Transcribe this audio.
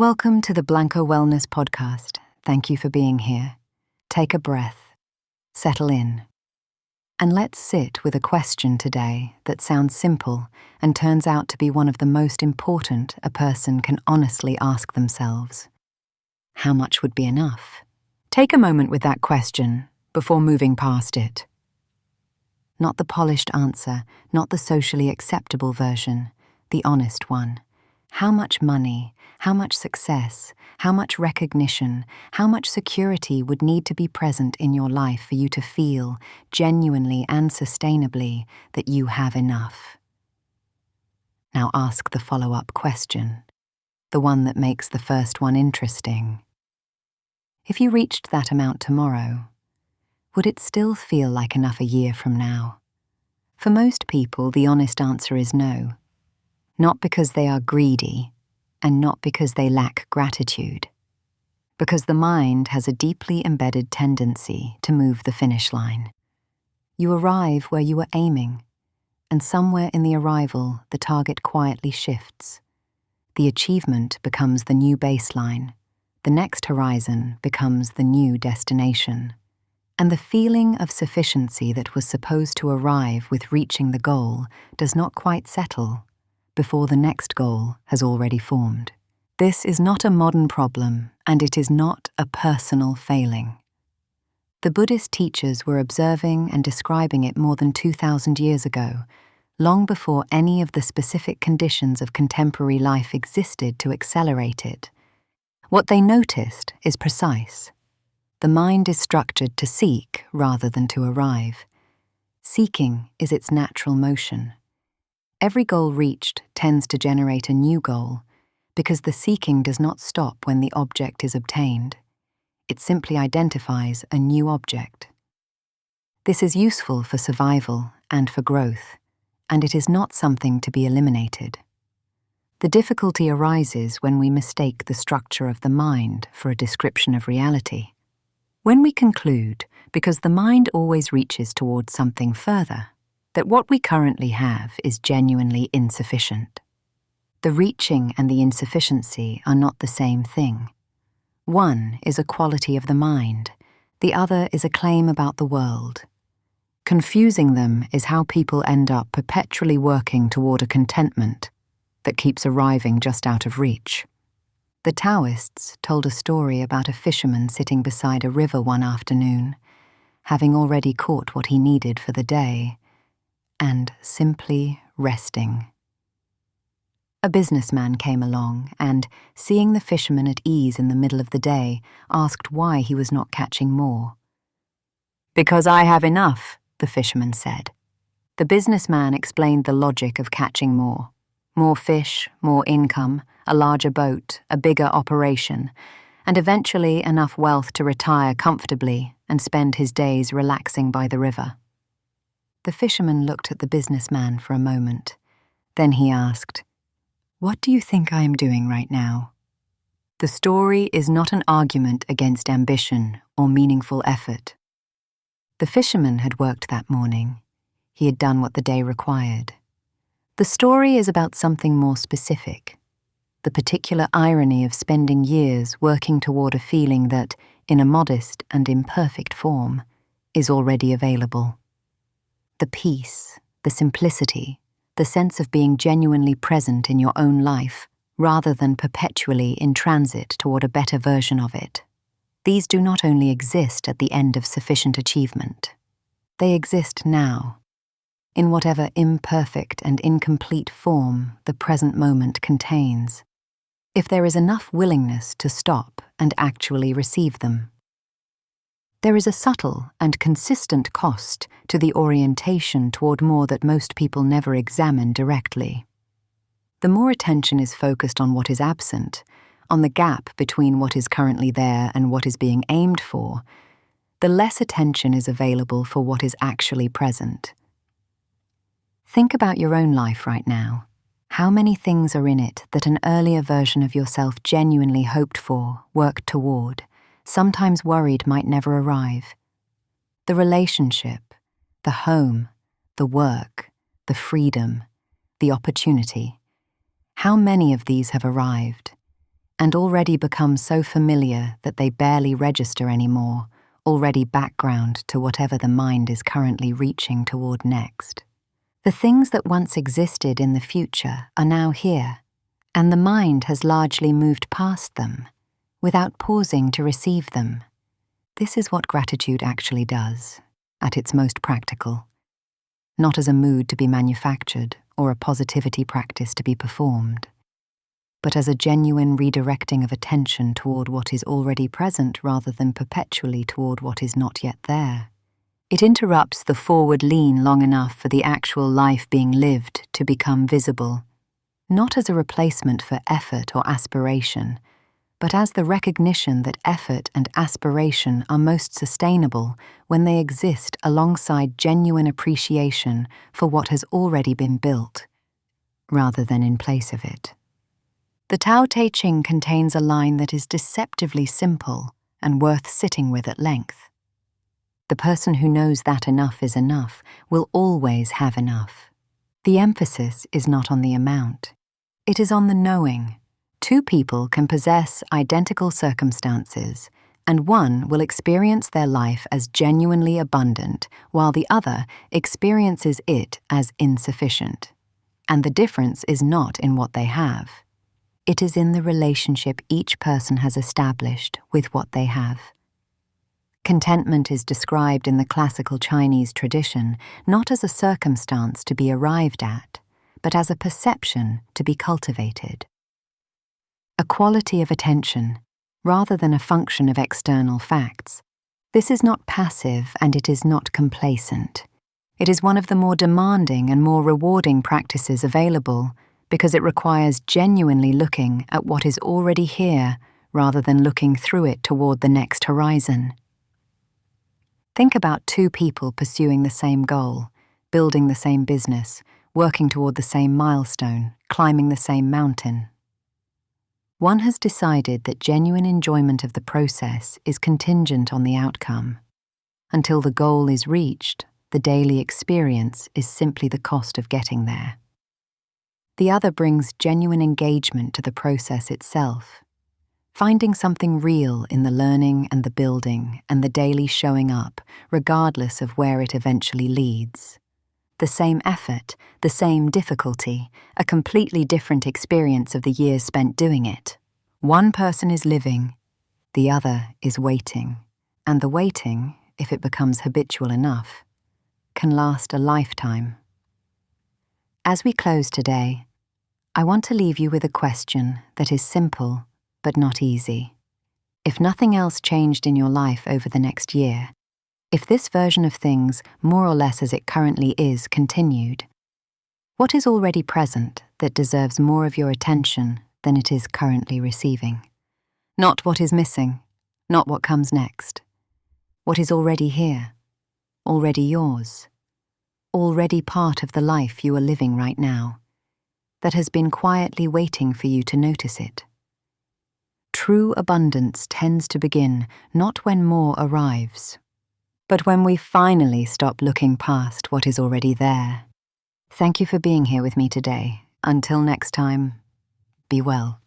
Welcome to the Blanco Wellness Podcast. Thank you for being here. Take a breath, settle in, and let's sit with a question today that sounds simple and turns out to be one of the most important a person can honestly ask themselves. How much would be enough? Take a moment with that question before moving past it. Not the polished answer, not the socially acceptable version, the honest one. How much money, how much success, how much recognition, how much security would need to be present in your life for you to feel, genuinely and sustainably, that you have enough? Now ask the follow-up question, the one that makes the first one interesting. If you reached that amount tomorrow, would it still feel like enough a year from now? For most people, the honest answer is no. Not because they are greedy, and not because they lack gratitude. Because the mind has a deeply embedded tendency to move the finish line. You arrive where you were aiming, and somewhere in the arrival, the target quietly shifts. The achievement becomes the new baseline. The next horizon becomes the new destination. And the feeling of sufficiency that was supposed to arrive with reaching the goal does not quite settle before the next goal has already formed. This is not a modern problem, and it is not a personal failing. The Buddhist teachers were observing and describing it more than 2,000 years ago, long before any of the specific conditions of contemporary life existed to accelerate it. What they noticed is precise. The mind is structured to seek rather than to arrive. Seeking is its natural motion. Every goal reached tends to generate a new goal, because the seeking does not stop when the object is obtained. It simply identifies a new object. This is useful for survival and for growth, and it is not something to be eliminated. The difficulty arises when we mistake the structure of the mind for a description of reality. When we conclude, because the mind always reaches towards something further, that what we currently have is genuinely insufficient. The reaching and the insufficiency are not the same thing. One is a quality of the mind, the other is a claim about the world. Confusing them is how people end up perpetually working toward a contentment that keeps arriving just out of reach. The Taoists told a story about a fisherman sitting beside a river one afternoon, having already caught what he needed for the day, and simply resting. A businessman came along and, seeing the fisherman at ease in the middle of the day, asked why he was not catching more. "Because I have enough," the fisherman said. The businessman explained the logic of catching more. More fish, more income, a larger boat, a bigger operation, and eventually enough wealth to retire comfortably and spend his days relaxing by the river. The fisherman looked at the businessman for a moment. Then he asked, "What do you think I am doing right now?" The story is not an argument against ambition or meaningful effort. The fisherman had worked that morning. He had done what the day required. The story is about something more specific. The particular irony of spending years working toward a feeling that, in a modest and imperfect form, is already available. The peace, the simplicity, the sense of being genuinely present in your own life, rather than perpetually in transit toward a better version of it. These do not only exist at the end of sufficient achievement. They exist now, in whatever imperfect and incomplete form the present moment contains, if there is enough willingness to stop and actually receive them. There is a subtle and consistent cost to the orientation toward more that most people never examine directly. The more attention is focused on what is absent, on the gap between what is currently there and what is being aimed for, the less attention is available for what is actually present. Think about your own life right now. How many things are in it that an earlier version of yourself genuinely hoped for, worked toward, sometimes worried might never arrive? The relationship, the home, the work, the freedom, the opportunity. How many of these have arrived? and already become so familiar that they barely register anymore, already background to whatever the mind is currently reaching toward next. The things that once existed in the future are now here, and the mind has largely moved past them, without pausing to receive them. This is what gratitude actually does, at its most practical. Not as a mood to be manufactured or a positivity practice to be performed, but as a genuine redirecting of attention toward what is already present rather than perpetually toward what is not yet there. It interrupts the forward lean long enough for the actual life being lived to become visible, not as a replacement for effort or aspiration, but as the recognition that effort and aspiration are most sustainable when they exist alongside genuine appreciation for what has already been built, rather than in place of it. The Tao Te Ching contains a line that is deceptively simple and worth sitting with at length. The person who knows that enough is enough will always have enough. The emphasis is not on the amount. It is on the knowing. Two people can possess identical circumstances, and one will experience their life as genuinely abundant, while the other experiences it as insufficient. And the difference is not in what they have. It is in the relationship each person has established with what they have. Contentment is described in the classical Chinese tradition not as a circumstance to be arrived at, but as a perception to be cultivated. A quality of attention, rather than a function of external facts. This is not passive and it is not complacent. It is one of the more demanding and more rewarding practices available because it requires genuinely looking at what is already here rather than looking through it toward the next horizon. Think about two people pursuing the same goal, building the same business, working toward the same milestone, climbing the same mountain. One has decided that genuine enjoyment of the process is contingent on the outcome. Until the goal is reached, the daily experience is simply the cost of getting there. The other brings genuine engagement to the process itself, finding something real in the learning and the building and the daily showing up, regardless of where it eventually leads. The same effort, the same difficulty, a completely different experience of the years spent doing it. One person is living, the other is waiting, and the waiting, if it becomes habitual enough, can last a lifetime. As we close today, I want to leave you with a question that is simple but not easy. If nothing else changed in your life over the next year, if this version of things, more or less as it currently is, continued, what is already present that deserves more of your attention than it is currently receiving? Not what is missing, not what comes next. What is already here, already yours, already part of the life you are living right now, that has been quietly waiting for you to notice it. True abundance tends to begin not when more arrives, but when we finally stop looking past what is already there. Thank you for being here with me today. Until next time, be well.